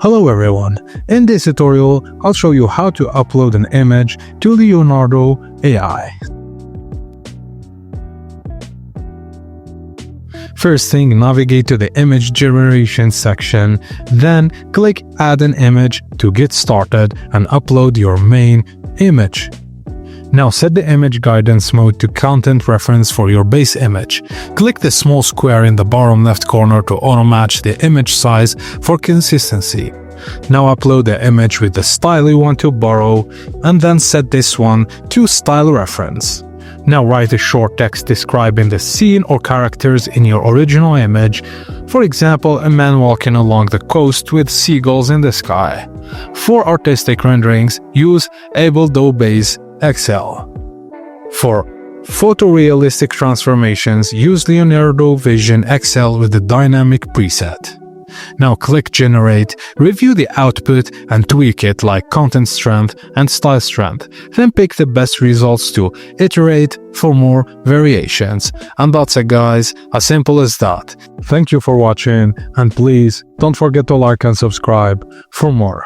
Hello everyone, in this tutorial I'll show you how to upload an image to Leonardo AI. First thing, navigate to the image generation section, then click add an image to get started and upload your main image. Now set the image guidance mode to content reference for your base image. Click the small square in the bottom left corner to auto-match the image size for consistency. Now upload the image with the style you want to borrow and then set this one to style reference. Now write a short text describing the scene or characters in your original image. For example, a man walking along the coast with seagulls in the sky. For artistic renderings, use Adobe XL. For photorealistic transformations, use Leonardo Vision XL with the dynamic preset. Now click Generate, review the output and tweak it like content strength and style strength. Then pick the best results to iterate for more variations. And that's it guys, as simple as that. Thank you for watching and please don't forget to like and subscribe for more.